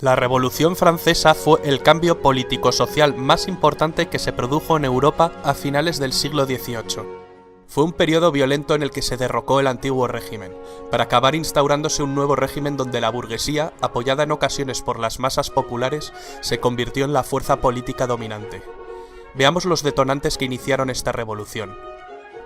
La Revolución Francesa fue el cambio político-social más importante que se produjo en Europa a finales del siglo XVIII. Fue un periodo violento en el que se derrocó el antiguo régimen, para acabar instaurándose un nuevo régimen donde la burguesía, apoyada en ocasiones por las masas populares, se convirtió en la fuerza política dominante. Veamos los detonantes que iniciaron esta revolución.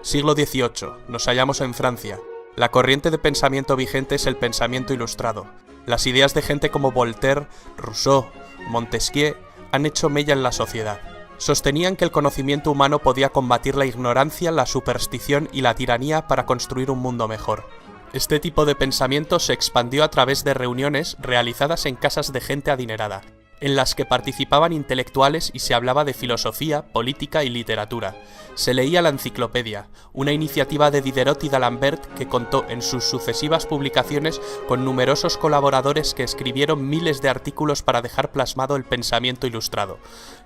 Siglo XVIII. Nos hallamos en Francia. La corriente de pensamiento vigente es el pensamiento ilustrado. Las ideas de gente como Voltaire, Rousseau, Montesquieu han hecho mella en la sociedad. Sostenían que el conocimiento humano podía combatir la ignorancia, la superstición y la tiranía para construir un mundo mejor. Este tipo de pensamiento se expandió a través de reuniones realizadas en casas de gente adinerada, en las que participaban intelectuales y se hablaba de filosofía, política y literatura. Se leía la enciclopedia, una iniciativa de Diderot y d'Alembert que contó en sus sucesivas publicaciones con numerosos colaboradores que escribieron miles de artículos para dejar plasmado el pensamiento ilustrado.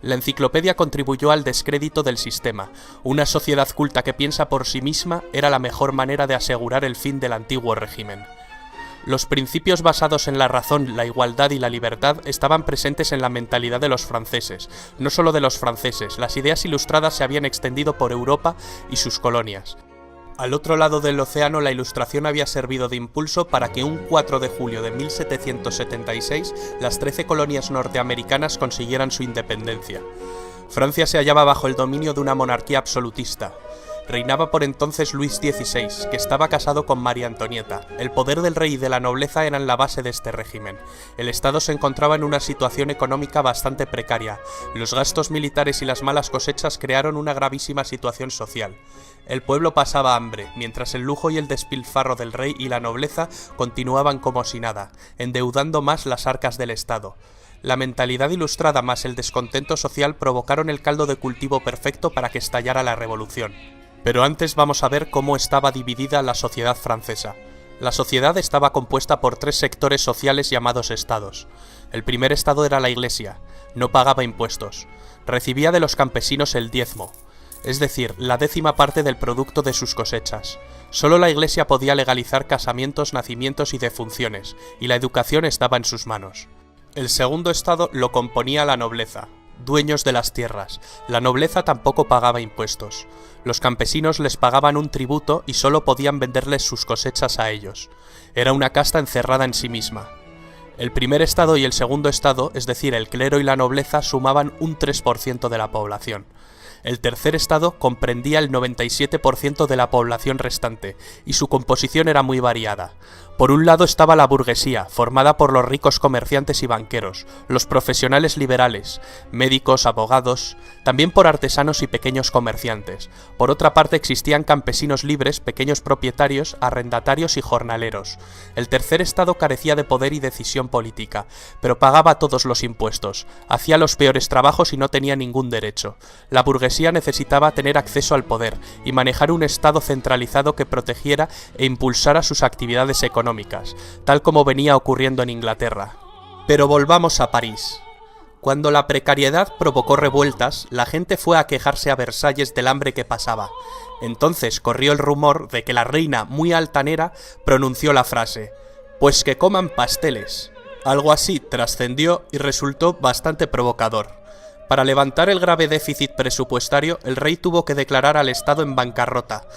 La enciclopedia contribuyó al descrédito del sistema. Una sociedad culta que piensa por sí misma era la mejor manera de asegurar el fin del antiguo régimen. Los principios basados en la razón, la igualdad y la libertad estaban presentes en la mentalidad de los franceses. No solo de los franceses, las ideas ilustradas se habían extendido por Europa y sus colonias. Al otro lado del océano, la Ilustración había servido de impulso para que un 4 de julio de 1776 las 13 colonias norteamericanas consiguieran su independencia. Francia se hallaba bajo el dominio de una monarquía absolutista. Reinaba por entonces Luis XVI, que estaba casado con María Antonieta. El poder del rey y de la nobleza eran la base de este régimen. El Estado se encontraba en una situación económica bastante precaria. Los gastos militares y las malas cosechas crearon una gravísima situación social. El pueblo pasaba hambre, mientras el lujo y el despilfarro del rey y la nobleza continuaban como si nada, endeudando más las arcas del Estado. La mentalidad ilustrada más el descontento social provocaron el caldo de cultivo perfecto para que estallara la revolución. Pero antes vamos a ver cómo estaba dividida la sociedad francesa. La sociedad estaba compuesta por 3 sectores sociales llamados estados. El primer estado era la Iglesia, no pagaba impuestos. Recibía de los campesinos el diezmo, es decir, la 10ª parte del producto de sus cosechas. Solo la Iglesia podía legalizar casamientos, nacimientos y defunciones, y la educación estaba en sus manos. El segundo estado lo componía la nobleza, dueños de las tierras. La nobleza tampoco pagaba impuestos. Los campesinos les pagaban un tributo y solo podían venderles sus cosechas a ellos. Era una casta encerrada en sí misma. El primer estado y el segundo estado, es decir, el clero y la nobleza, sumaban un 3% de la población. El tercer estado comprendía el 97% de la población restante, y su composición era muy variada. Por un lado estaba la burguesía, formada por los ricos comerciantes y banqueros, los profesionales liberales, médicos, abogados, también por artesanos y pequeños comerciantes. Por otra parte existían campesinos libres, pequeños propietarios, arrendatarios y jornaleros. El tercer estado carecía de poder y decisión política, pero pagaba todos los impuestos, hacía los peores trabajos y no tenía ningún derecho. La burguesía necesitaba tener acceso al poder y manejar un estado centralizado que protegiera e impulsara sus actividades económicas, tal como venía ocurriendo en Inglaterra. Pero volvamos a París. Cuando la precariedad provocó revueltas, la gente fue a quejarse a Versalles del hambre que pasaba. Entonces corrió el rumor de que la reina, muy altanera, pronunció la frase: «Pues que coman pasteles». Algo así trascendió y resultó bastante provocador. Para levantar el grave déficit presupuestario, el rey tuvo que declarar al Estado en bancarrota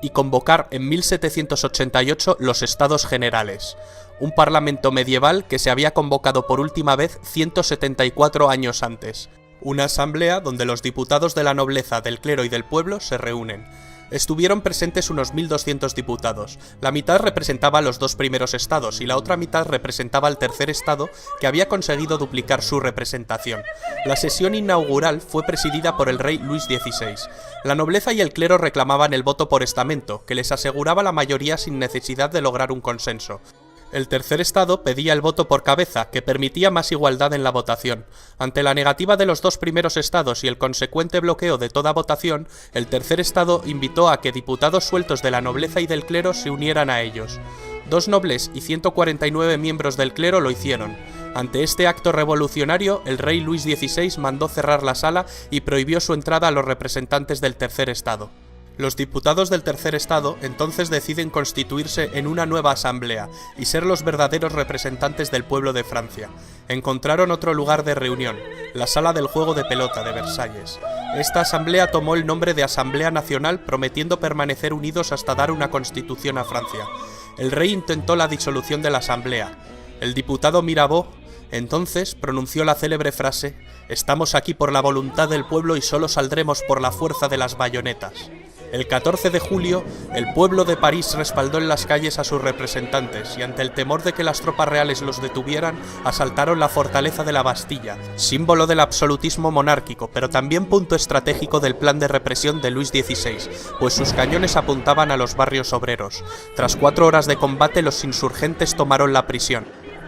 y convocar en 1788 los Estados Generales, un parlamento medieval que se había convocado por última vez 174 años antes. Una asamblea donde los diputados de la nobleza, del clero y del pueblo se reúnen. Estuvieron presentes unos 1.200 diputados. La mitad representaba a los 2 primeros estados y la otra mitad representaba al tercer estado, que había conseguido duplicar su representación. La sesión inaugural fue presidida por el rey Luis XVI. La nobleza y el clero reclamaban el voto por estamento, que les aseguraba la mayoría sin necesidad de lograr un consenso. El tercer estado pedía el voto por cabeza, que permitía más igualdad en la votación. Ante la negativa de los 2 primeros estados y el consecuente bloqueo de toda votación, el tercer estado invitó a que diputados sueltos de la nobleza y del clero se unieran a ellos. 2 nobles y 149 miembros del clero lo hicieron. Ante este acto revolucionario, el rey Luis XVI mandó cerrar la sala y prohibió su entrada a los representantes del tercer estado. Los diputados del Tercer Estado entonces deciden constituirse en una nueva asamblea y ser los verdaderos representantes del pueblo de Francia. Encontraron otro lugar de reunión, la Sala del Juego de Pelota de Versalles. Esta asamblea tomó el nombre de Asamblea Nacional, prometiendo permanecer unidos hasta dar una constitución a Francia. El rey intentó la disolución de la asamblea. El diputado Mirabeau entonces pronunció la célebre frase: «Estamos aquí por la voluntad del pueblo y solo saldremos por la fuerza de las bayonetas». El 14 de julio, el pueblo de París respaldó en las calles a sus representantes y ante el temor de que las tropas reales los detuvieran, asaltaron la fortaleza de la Bastilla, símbolo del absolutismo monárquico, pero también punto estratégico del plan de represión de Luis XVI, pues sus cañones apuntaban a los barrios obreros. Tras 4 horas de combate, los insurgentes tomaron la prisión.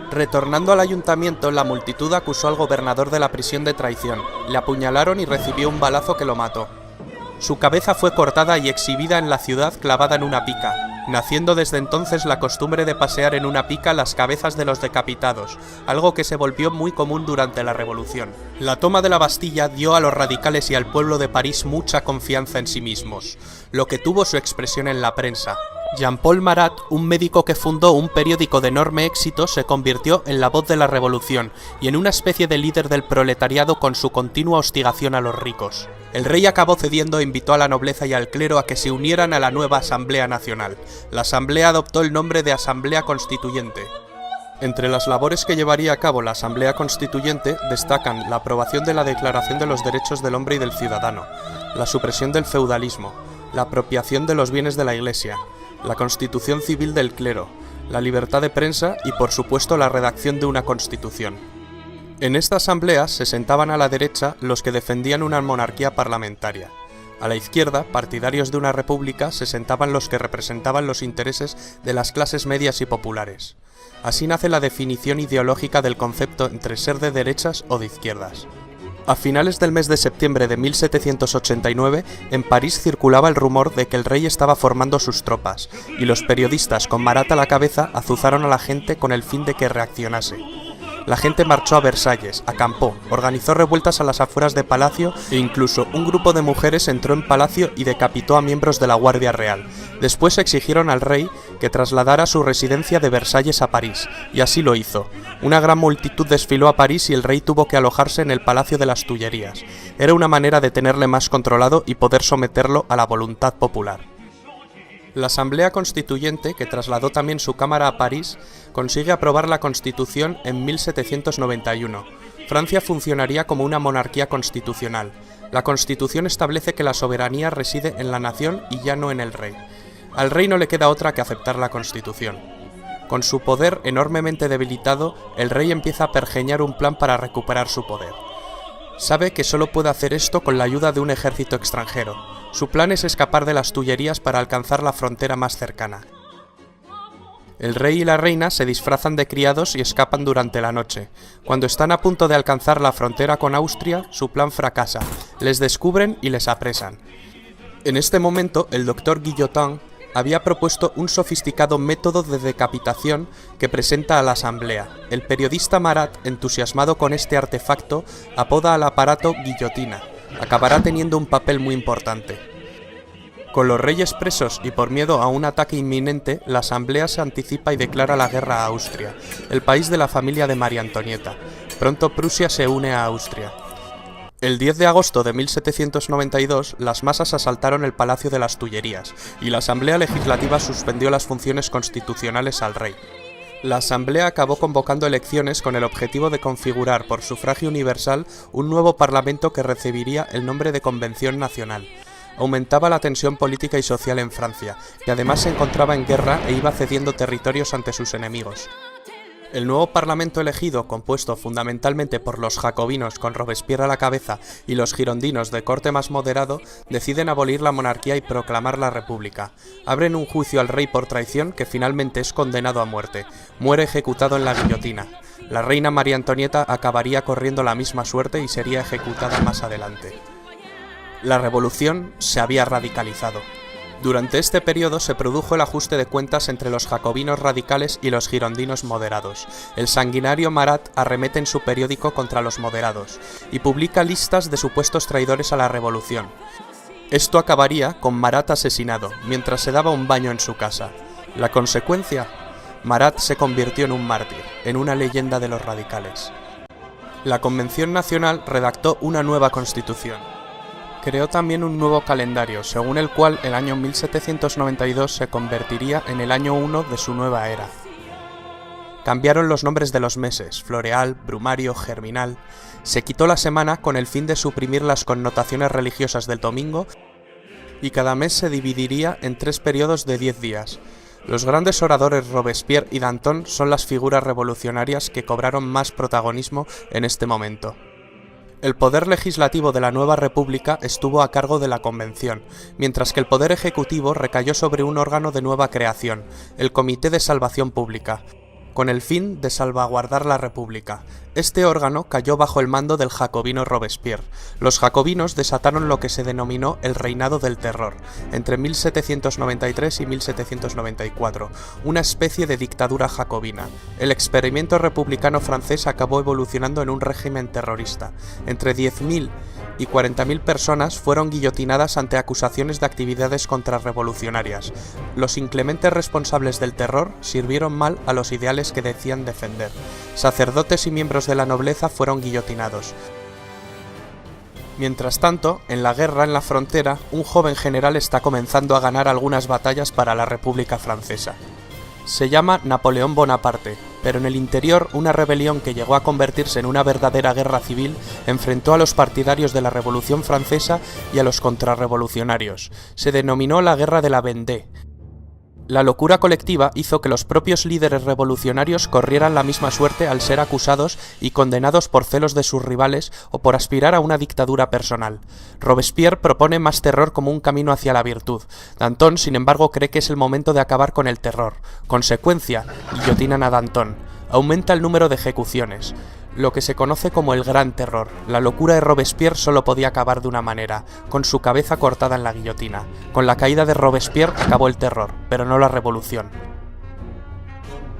Retornando al ayuntamiento, la multitud acusó al gobernador de la prisión de traición. Le apuñalaron y recibió un balazo que lo mató. Su cabeza fue cortada y exhibida en la ciudad clavada en una pica, naciendo desde entonces la costumbre de pasear en una pica las cabezas de los decapitados, algo que se volvió muy común durante la Revolución. La toma de la Bastilla dio a los radicales y al pueblo de París mucha confianza en sí mismos, lo que tuvo su expresión en la prensa. Jean-Paul Marat, un médico que fundó un periódico de enorme éxito, se convirtió en la voz de la revolución y en una especie de líder del proletariado con su continua hostigación a los ricos. El rey acabó cediendo e invitó a la nobleza y al clero a que se unieran a la nueva Asamblea Nacional. La asamblea adoptó el nombre de Asamblea Constituyente. Entre las labores que llevaría a cabo la Asamblea Constituyente destacan la aprobación de la Declaración de los Derechos del Hombre y del Ciudadano, la supresión del feudalismo, la apropiación de los bienes de la Iglesia, la constitución civil del clero, la libertad de prensa y, por supuesto, la redacción de una constitución. En esta asamblea se sentaban a la derecha los que defendían una monarquía parlamentaria. A la izquierda, partidarios de una república, se sentaban los que representaban los intereses de las clases medias y populares. Así nace la definición ideológica del concepto entre ser de derechas o de izquierdas. A finales del mes de septiembre de 1789, en París circulaba el rumor de que el rey estaba formando sus tropas, y los periodistas, con Marat a la cabeza, azuzaron a la gente con el fin de que reaccionase. La gente marchó a Versalles, acampó, organizó revueltas a las afueras de Palacio e incluso un grupo de mujeres entró en Palacio y decapitó a miembros de la Guardia Real. Después exigieron al rey que trasladara su residencia de Versalles a París, y así lo hizo. Una gran multitud desfiló a París y el rey tuvo que alojarse en el Palacio de las Tullerías. Era una manera de tenerle más controlado y poder someterlo a la voluntad popular. La Asamblea Constituyente, que trasladó también su cámara a París, consigue aprobar la Constitución en 1791. Francia funcionaría como una monarquía constitucional. La Constitución establece que la soberanía reside en la nación y ya no en el rey. Al rey no le queda otra que aceptar la Constitución. Con su poder enormemente debilitado, el rey empieza a pergeñar un plan para recuperar su poder. Sabe que solo puede hacer esto con la ayuda de un ejército extranjero. Su plan es escapar de las Tullerías para alcanzar la frontera más cercana. El rey y la reina se disfrazan de criados y escapan durante la noche. Cuando están a punto de alcanzar la frontera con Austria, su plan fracasa. Les descubren y les apresan. En este momento, el doctor Guillotin había propuesto un sofisticado método de decapitación que presenta a la asamblea. El periodista Marat, entusiasmado con este artefacto, apoda al aparato guillotina. Acabará teniendo un papel muy importante. Con los reyes presos y por miedo a un ataque inminente, la asamblea se anticipa y declara la guerra a Austria, el país de la familia de María Antonieta. Pronto Prusia se une a Austria. El 10 de agosto de 1792, las masas asaltaron el Palacio de las Tullerías y la Asamblea Legislativa suspendió las funciones constitucionales al rey. La Asamblea acabó convocando elecciones con el objetivo de configurar por sufragio universal un nuevo parlamento que recibiría el nombre de Convención Nacional. Aumentaba la tensión política y social en Francia, que además se encontraba en guerra e iba cediendo territorios ante sus enemigos. El nuevo parlamento elegido, compuesto fundamentalmente por los jacobinos con Robespierre a la cabeza y los girondinos de corte más moderado, deciden abolir la monarquía y proclamar la república. Abren un juicio al rey por traición que finalmente es condenado a muerte. Muere ejecutado en la guillotina. La reina María Antonieta acabaría corriendo la misma suerte y sería ejecutada más adelante. La revolución se había radicalizado. Durante este periodo se produjo el ajuste de cuentas entre los jacobinos radicales y los girondinos moderados. El sanguinario Marat arremete en su periódico contra los moderados y publica listas de supuestos traidores a la revolución. Esto acabaría con Marat asesinado, mientras se daba un baño en su casa. La consecuencia: Marat se convirtió en un mártir, en una leyenda de los radicales. La Convención Nacional redactó una nueva constitución. Creó también un nuevo calendario, según el cual el año 1792 se convertiría en el año 1 de su nueva era. Cambiaron los nombres de los meses: floreal, brumario, germinal. Se quitó la semana con el fin de suprimir las connotaciones religiosas del domingo y cada mes se dividiría en 3 periodos de 10 días. Los grandes oradores Robespierre y Danton son las figuras revolucionarias que cobraron más protagonismo en este momento. El poder legislativo de la nueva república estuvo a cargo de la Convención, mientras que el poder ejecutivo recayó sobre un órgano de nueva creación, el Comité de Salvación Pública, con el fin de salvaguardar la república. Este órgano cayó bajo el mando del jacobino Robespierre. Los jacobinos desataron lo que se denominó el Reinado del Terror, entre 1793 y 1794, una especie de dictadura jacobina. El experimento republicano francés acabó evolucionando en un régimen terrorista. Entre 10.000 y 40.000 personas fueron guillotinadas ante acusaciones de actividades contrarrevolucionarias. Los inclementes responsables del terror sirvieron mal a los ideales que decían defender. Sacerdotes y miembros de la nobleza fueron guillotinados. Mientras tanto, en la guerra en la frontera, un joven general está comenzando a ganar algunas batallas para la República Francesa. Se llama Napoleón Bonaparte, pero en el interior una rebelión que llegó a convertirse en una verdadera guerra civil enfrentó a los partidarios de la Revolución Francesa y a los contrarrevolucionarios. Se denominó la Guerra de la Vendée. La locura colectiva hizo que los propios líderes revolucionarios corrieran la misma suerte al ser acusados y condenados por celos de sus rivales o por aspirar a una dictadura personal. Robespierre propone más terror como un camino hacia la virtud. Danton, sin embargo, cree que es el momento de acabar con el terror. Consecuencia: guillotinan a Danton. Aumenta el número de ejecuciones. Lo que se conoce como el Gran Terror. La locura de Robespierre solo podía acabar de una manera, con su cabeza cortada en la guillotina. Con la caída de Robespierre acabó el terror, pero no la revolución.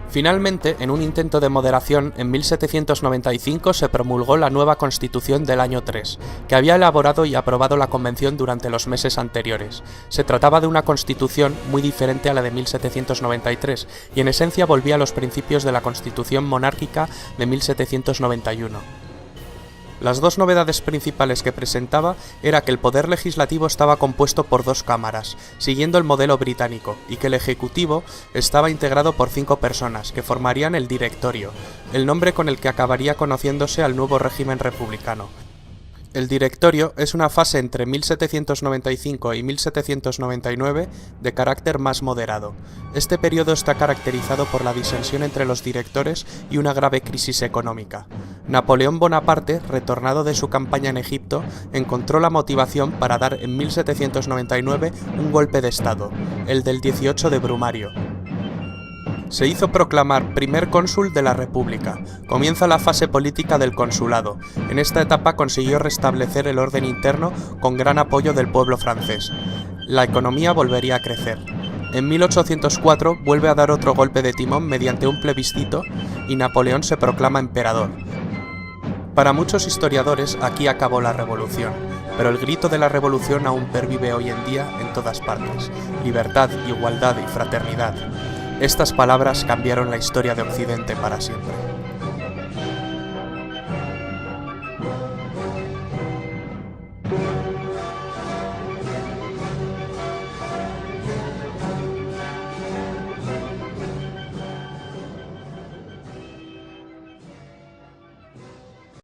Finalmente, en un intento de moderación, en 1795 se promulgó la nueva Constitución del año 3, que había elaborado y aprobado la Convención durante los meses anteriores. Se trataba de una constitución muy diferente a la de 1793, y en esencia volvía a los principios de la Constitución monárquica de 1791. Las dos novedades principales que presentaba era que el poder legislativo estaba compuesto por 2 cámaras, siguiendo el modelo británico, y que el ejecutivo estaba integrado por 5 personas, que formarían el directorio, el nombre con el que acabaría conociéndose al nuevo régimen republicano. El directorio es una fase entre 1795 y 1799 de carácter más moderado. Este periodo está caracterizado por la disensión entre los directores y una grave crisis económica. Napoleón Bonaparte, retornado de su campaña en Egipto, encontró la motivación para dar en 1799 un golpe de estado, el del 18 de Brumario. Se hizo proclamar primer cónsul de la República. Comienza la fase política del consulado. En esta etapa consiguió restablecer el orden interno con gran apoyo del pueblo francés. La economía volvería a crecer. En 1804 vuelve a dar otro golpe de timón mediante un plebiscito y Napoleón se proclama emperador. Para muchos historiadores aquí acabó la revolución, pero el grito de la revolución aún pervive hoy en día en todas partes. Libertad, igualdad y fraternidad. Estas palabras cambiaron la historia de Occidente para siempre.